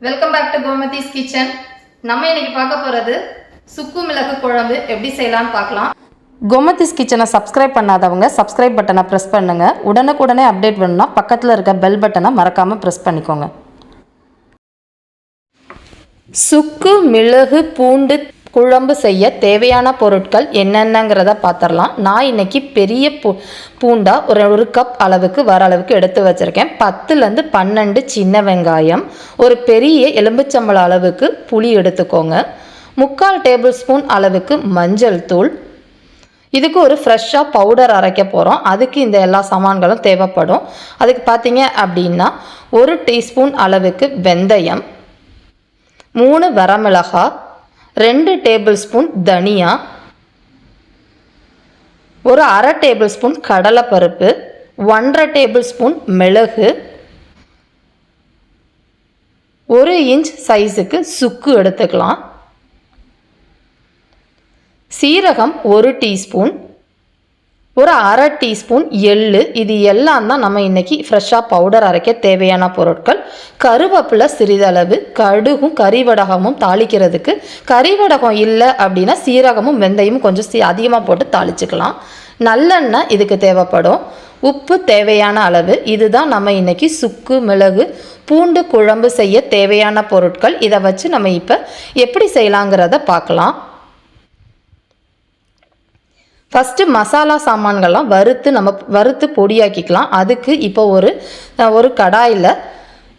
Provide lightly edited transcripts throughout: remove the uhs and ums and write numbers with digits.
Welcome back to Gomathi's kitchen. நம்ம இன்னைக்கு பார்க்க போகிறது சுக்கு மிளகு குழம்பு எப்படி செய்யலாம்னு பார்க்கலாம். கோமதிஸ் கிச்சனை சப்ஸ்கிரைப் பண்ணாதவங்க சப்ஸ்கிரைப் பட்டனை ப்ரெஸ் பண்ணுங்கள். உடனுக்குடனே அப்டேட் வேணும்னா பக்கத்தில் இருக்க பெல் பட்டனை மறக்காமல் ப்ரெஸ் பண்ணிக்கோங்க. சுக்கு மிளகு பூண்டு குழம்பு செய்ய தேவையான பொருட்கள் என்னென்னங்கிறத பார்த்துடலாம். நான் இன்றைக்கி பெரிய பூண்டா ஒரு கப் அளவுக்கு வர அளவுக்கு எடுத்து வச்சுருக்கேன். 10லேருந்து 12 சின்ன வெங்காயம், ஒரு பெரிய எலும்புச்சம்பளம் அளவுக்கு புளி எடுத்துக்கோங்க, 3/4 டேபிள் ஸ்பூன் அளவுக்கு மஞ்சள் தூள். இதுக்கு ஒரு ஃப்ரெஷ்ஷாக பவுடர் அரைக்க போகிறோம். அதுக்கு இந்த எல்லா சாமான்களும் தேவைப்படும். அதுக்கு பார்த்தீங்க அப்படின்னா 1 டீஸ்பூன் அளவுக்கு வெந்தயம், 3 வரமிளகாய், 2 டேபிள் ஸ்பூன் தனியா, ஒரு அரை டேபிள் ஸ்பூன் கடலைப்பருப்பு, 1/2 டேபிள் ஸ்பூன் மிளகு, 1 இன்ச் சைஸுக்கு சுக்கு எடுத்துக்கலாம், சீரகம் 1 டீஸ்பூன், ஒரு அரை டீஸ்பூன் எள்ளு. இது எல்லாம் தான் நம்ம இன்றைக்கி ஃப்ரெஷ்ஷாக பவுடர் அரைக்க தேவையான பொருட்கள். கருவேப்பிலை சிறிதளவு, கடுகும் கறிவடகமும் தாளிக்கிறதுக்கு. கறிவடகம் இல்லை அப்படின்னா சீரகமும் வெந்தயமும் கொஞ்சம் அதிகமாக போட்டு தாளிச்சுக்கலாம். நல்லெண்ணெய் இதுக்கு தேவைப்படும். உப்பு தேவையான அளவு. இதுதான் நம்ம இன்றைக்கி சுக்கு மிளகு பூண்டு குழம்பு செய்ய தேவையான பொருட்கள். இதை வச்சு நம்ம இப்போ எப்படி செய்யலாங்கிறத பார்க்கலாம். ஃபஸ்ட்டு மசாலா சாமான்கள்லாம் வறுத்து பொடியாக்கிக்கலாம். அதுக்கு இப்போ ஒரு கடாயில்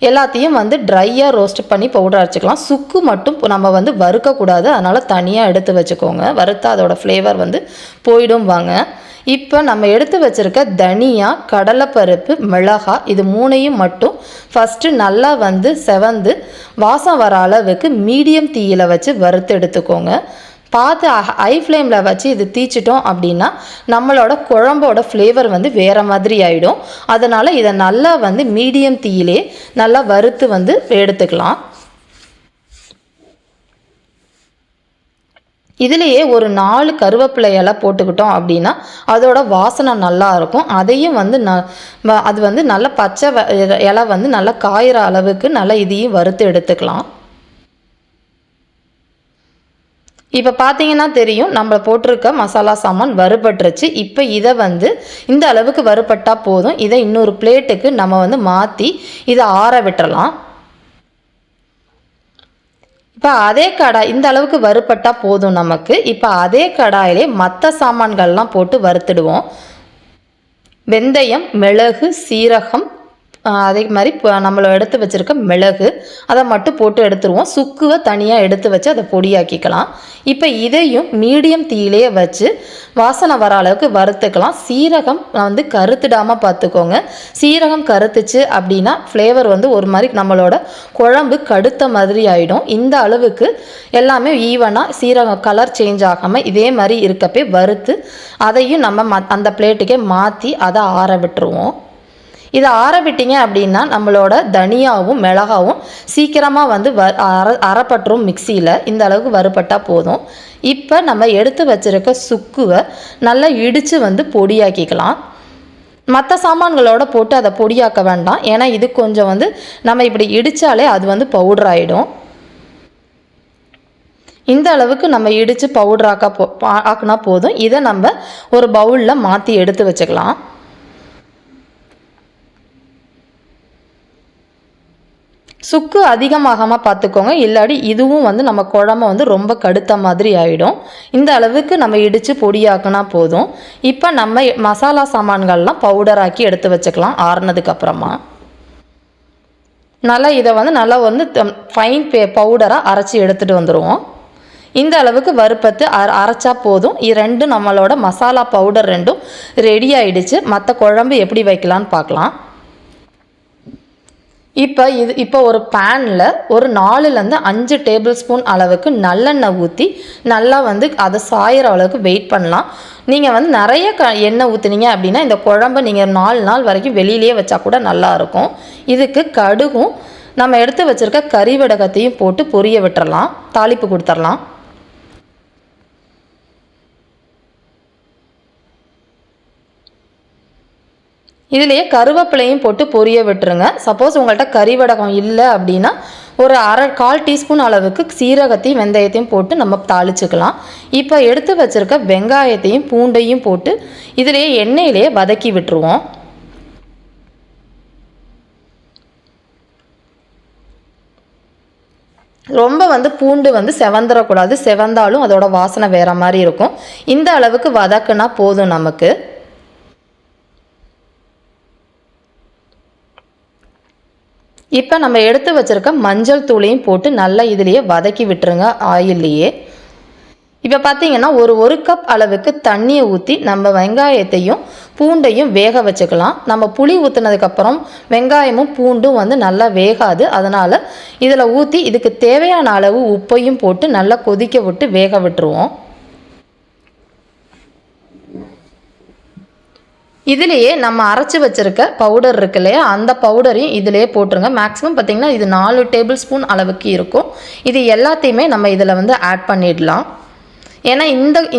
எல்லாத்தையும் ட்ரையாக ரோஸ்ட் பண்ணி பவுடர் அரைச்சிக்கலாம். சுக்கு மட்டும் நம்ம வறுக்கக்கூடாது, அதனால் தனியாக எடுத்து வச்சுக்கோங்க. வறுத்தா அதோட ஃப்ளேவர் போயிடும். வாங்க, இப்போ நம்ம எடுத்து வச்சுருக்க தனியா, கடலைப்பருப்பு, மிளகாய் இது 3ஐயும் மட்டும் ஃபஸ்ட்டு நல்லா செவந்து வாசம் வர அளவுக்கு மீடியம் தீயில் வச்சு வறுத்து எடுத்துக்கோங்க. பார்த்து ஹை ஃப்ளேமில் வச்சு இது தீச்சிட்டோம் அப்படின்னா நம்மளோட குழம்போட ஃப்ளேவர் வேறு மாதிரி ஆகிடும். அதனால் இதை நல்லா மீடியம் தீயிலே நல்லா வறுத்து எடுத்துக்கலாம். இதுலேயே ஒரு 4 கருவேப்பிலை இலை போட்டுக்கிட்டோம் அப்படின்னா அதோட வாசனை நல்லா இருக்கும். அதையும் அது நல்ல பச்சை இலை நல்லா காயிற அளவுக்கு நல்லா இதையும் வறுத்து எடுத்துக்கலாம். இப்போ பார்த்தீங்கன்னா தெரியும், நம்ம போட்டிருக்க மசாலா சாமான் வறுபட்டுருச்சு. இப்போ இதை இந்த அளவுக்கு வறுபட்டால் போதும். இதை இன்னொரு பிளேட்டுக்கு நம்ம மாற்றி இதை ஆற விட்டுறலாம். இப்போ அதே கடாய் இந்த அளவுக்கு வறுபட்டால் போதும் நமக்கு. இப்போ அதே கடாயிலே மற்ற சாமான்கள்லாம் போட்டு வறுத்துடுவோம். வெந்தயம், மிளகு, சீரகம், அதே மாதிரி நம்மளை எடுத்து வச்சுருக்க மிளகு அதை மட்டும் போட்டு எடுத்துருவோம். சுக்குவை தனியாக எடுத்து வச்சு அதை பொடியாக்கிக்கலாம். இப்போ இதையும் மீடியம் தீயிலே வச்சு வாசனை வர அளவுக்கு வறுத்துக்கலாம். சீரகம் கருத்துடாமல் பார்த்துக்கோங்க. சீரகம் கருத்துச்சு அப்படின்னா ஃப்ளேவர் ஒரு மாதிரி நம்மளோட குழம்பு கடுத்த மாதிரி ஆகிடும். இந்த அளவுக்கு எல்லாமே ஈவனாக சீரகம் கலர் சேஞ்ச் ஆகாமல் இதே மாதிரி இருக்கப்பே வறுத்து அதையும் நம்ம அந்த பிளேட்டுக்கே மாற்றி அதை ஆற விட்டுருவோம். இதை ஆற விட்டீங்க அப்படின்னா நம்மளோட தனியாவும் மிளகாவும் சீக்கிரமாக அரைப்பட்டுரும் மிக்சியில். இந்த அளவுக்கு வறுபட்டால் போதும். இப்போ நம்ம எடுத்து வச்சுருக்க சுக்குவை நல்லா இடித்து பொடியாக்கிக்கலாம். மற்ற சாமான்களோட போட்டு அதை பொடியாக்க வேண்டாம். ஏன்னா இது கொஞ்சம் நம்ம இப்படி இடித்தாலே அது பவுடர் ஆகிடும். இந்த அளவுக்கு நம்ம இடித்து பவுடர் ஆக்கினா போதும். இதை நம்ம ஒரு பவுலில் மாற்றி எடுத்து வச்சுக்கலாம். சுக்கு அதிகமாகாமல் பார்த்துக்கோங்க, இல்லாடி இதுவும் நம்ம குழம்பு ரொம்ப கடுத்த மாதிரி ஆகிடும். இந்த அளவுக்கு நம்ம இடித்து பொடியாக்குனா போதும். இப்போ நம்ம மசாலா சாமான்கள்லாம் பவுடராக்கி எடுத்து வச்சுக்கலாம். ஆறுனதுக்கப்புறமா நல்லா இதை நல்லா ஃபைன் பவுடராக அரைச்சி எடுத்துகிட்டு வந்துடுவோம். இந்த அளவுக்கு வறுப்பத்து அரைச்சா போதும். ரெண்டும் நம்மளோட மசாலா பவுடர் ரெண்டும் ரெடி ஆகிடுச்சு. மற்ற குழம்பு எப்படி வைக்கலான்னு பார்க்கலாம். இப்போ ஒரு பேனில் ஒரு 4லேருந்து 5 டேபிள் ஸ்பூன் அளவுக்கு நல்லெண்ணெய் ஊற்றி நல்லா அதை சாயிற அளவுக்கு வெயிட் பண்ணலாம். நீங்கள் நிறைய எண்ணெய் ஊற்றுனீங்க அப்படின்னா இந்த குழம்பு நீங்கள் 4 நாள் வரைக்கும் வெளியிலே வச்சா கூட நல்லாயிருக்கும். இதுக்கு கடுகும் நம்ம எடுத்து வச்சுருக்க கறிவடகத்தையும் போட்டு பொரிய விட்டுறலாம், தாளிப்பு கொடுத்துடலாம். இதுலேயே கருவேப்பிலையும் போட்டு பொரிய விட்டுருங்க. சப்போஸ் உங்கள்கிட்ட கறிவடகம் இல்லை அப்படின்னா ஒரு கால் டீஸ்பூன் அளவுக்கு சீரகத்தையும் வெந்தயத்தையும் போட்டு நம்ம தாளிச்சுக்கலாம். இப்போ எடுத்து வச்சுருக்க வெங்காயத்தையும் பூண்டையும் போட்டு இதிலேயே எண்ணெயிலேயே வதக்கி விட்டுருவோம். ரொம்ப பூண்டு செவந்துடக்கூடாது. செவந்தாலும் அதோட வாசனை வேறு மாதிரி இருக்கும். இந்த அளவுக்கு வதக்குனா போதும் நமக்கு. இப்போ நம்ம எடுத்து வச்சுருக்க மஞ்சள் தூளையும் போட்டு நல்லா இதுலேயே வதக்கி விட்டுருங்க ஆயில்லையே. இப்போ பார்த்தீங்கன்னா ஒரு கப் அளவுக்கு தண்ணியை ஊற்றி நம்ம வெங்காயத்தையும் பூண்டையும் வேக வச்சுக்கலாம். நம்ம புளி ஊற்றுனதுக்கப்புறம் வெங்காயமும் பூண்டும் நல்லா வேகாது. அதனால் இதில் ஊற்றி இதுக்கு தேவையான அளவு உப்பையும் போட்டு நல்லா கொதிக்க விட்டு வேக விட்டுருவோம். இதுலேயே நம்ம அரைச்சி வச்சுருக்க பவுடர் இருக்கு இல்லையா, அந்த பவுடரையும் இதிலே போட்டுருங்க. மேக்ஸிமம் பார்த்திங்கன்னா இது 4 டேபிள் ஸ்பூன் அளவுக்கு இருக்கும். இது எல்லாத்தையுமே நம்ம இதில் ஆட் பண்ணிடலாம். ஏன்னா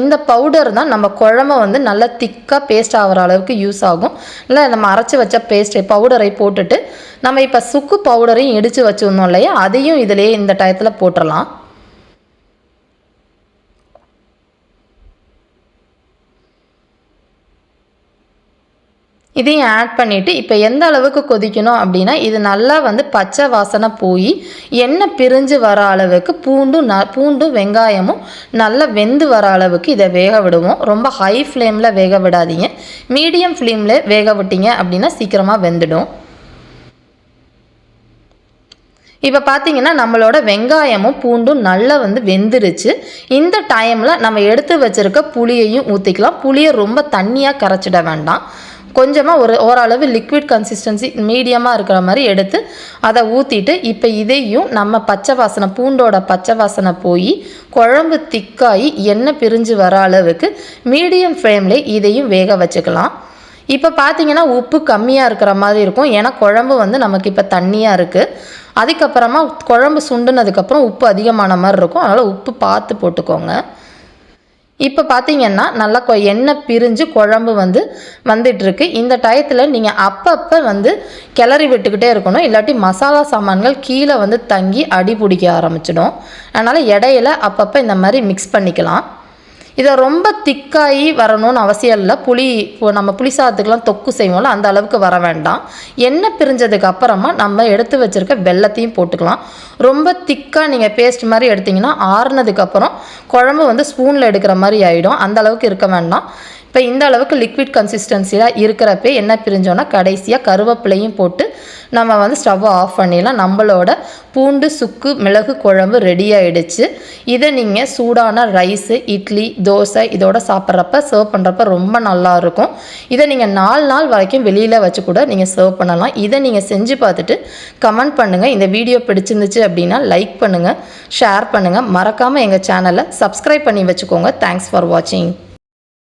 இந்த பவுடர் தான் நம்ம குழம்பை நல்லா திக்காக பேஸ்ட் ஆகிற அளவுக்கு யூஸ் ஆகும். இல்லை நம்ம அரைச்சி வச்ச பவுடரை போட்டுட்டு நம்ம இப்போ சுக்கு பவுடரையும் இடித்து வச்சுருந்தோம் இல்லையா, அதையும் இதிலே இந்த டயத்தில் போட்டுடலாம். இதையும் ஆட் பண்ணிவிட்டு இப்போ எந்த அளவுக்கு கொதிக்கணும் அப்படின்னா இது நல்லா பச்சை வாசனை போய் எண்ணெய் பிரிஞ்சு வர அளவுக்கு பூண்டும் வெங்காயமும் நல்லா வெந்து வர அளவுக்கு இதை வேக விடுவோம். ரொம்ப ஹை ஃப்ளேமில் வேக விடாதீங்க. மீடியம் ஃப்ளேமில் வேக விட்டீங்க அப்படின்னா சீக்கிரமாக வெந்துடும். இப்போ பார்த்தீங்கன்னா நம்மளோட வெங்காயமும் பூண்டும் நல்லா வெந்துருச்சு. இந்த டைமில் நம்ம எடுத்து வச்சுருக்க புளியையும் ஊற்றிக்கலாம். புளியை ரொம்ப தண்ணியாக கரைச்சிட வேண்டாம். கொஞ்சமாக ஓரளவு லிக்விட் கன்சிஸ்டன்சி மீடியமாக இருக்கிற மாதிரி எடுத்து அதை ஊற்றிட்டு இப்போ இதையும் நம்ம பச்சை வாசனை பூண்டோட பச்சை வாசனை போய் குழம்பு திக்காகி எண்ணெய் பிரிஞ்சு வர அளவுக்கு மீடியம் ஃப்ளேமில் இதையும் வேக வச்சுக்கலாம். இப்போ பார்த்தீங்கன்னா உப்பு கம்மியாக இருக்கிற மாதிரி இருக்கும். ஏன்னா குழம்பு நமக்கு இப்போ தண்ணியாக இருக்குது. அதுக்கப்புறமா குழம்பு சுண்டுனதுக்கப்புறம் உப்பு அதிகமான மாதிரி இருக்கும். அதனால் உப்பு பார்த்து போட்டுக்கோங்க. இப்போ பார்த்தீங்கன்னா நல்லா எண்ணெய் பிரிஞ்சு குழம்பு வந்துட்டுருக்கு. இந்த டயத்தில் நீங்கள் அப்பப்போ கிளறி விட்டுக்கிட்டே இருக்கணும். இல்லாட்டி மசாலா சாமான்கள் கீழே தங்கி அடி பிடிக்க ஆரம்பிச்சிடும். அதனால் இடையில அப்பப்போ இந்த மாதிரி மிக்ஸ் பண்ணிக்கலாம். இதை ரொம்ப திக்காகி வரணும்னு அவசியம் இல்லை. நம்ம புளி சாதத்துக்கெலாம் தொக்கு செய்வோம்ல, அந்த அளவுக்கு வர வேண்டாம். எண்ணெய் பிரிஞ்சதுக்கு அப்புறமா நம்ம எடுத்து வச்சுருக்க வெல்லத்தையும் போட்டுக்கலாம். ரொம்ப திக்காக நீங்கள் பேஸ்ட் மாதிரி எடுத்திங்கன்னா ஆறுனதுக்கப்புறம் குழம்பு ஸ்பூனில் எடுக்கிற மாதிரி ஆகிடும். அந்த அளவுக்கு இருக்க வேண்டாம். இப்போ இந்த அளவுக்கு லிக்விட் கன்சிஸ்டன்சியாக இருக்கிறப்ப எண்ணெய் பிரிஞ்சோன்னா கடைசியாக கருவேப்பிலையும் போட்டு நம்ம ஸ்டவ்வை ஆஃப் பண்ணிடலாம். நம்மளோட பூண்டு சுக்கு மிளகு குழம்பு ரெடி ஆகிடுச்சு. இதை நீங்கள் சூடான ரைஸு இட்லி தோசை இதோட சாப்பிட்றப்ப சர்வ் பண்ணுறப்ப ரொம்ப நல்லாயிருக்கும். இதை நீங்கள் 4 நாள் வரைக்கும் வெளியில் வச்சு கூட நீங்கள் சர்வ் பண்ணலாம். இதை நீங்கள் செஞ்சு பார்த்துட்டு கமெண்ட் பண்ணுங்கள். இந்த வீடியோ பிடிச்சிருந்துச்சு அப்படின்னா லைக் பண்ணுங்கள், ஷேர் பண்ணுங்கள். மறக்காமல் எங்கள் சேனலை சப்ஸ்கிரைப் பண்ணி வச்சுக்கோங்க. தேங்க்ஸ் ஃபார் வாட்சிங்.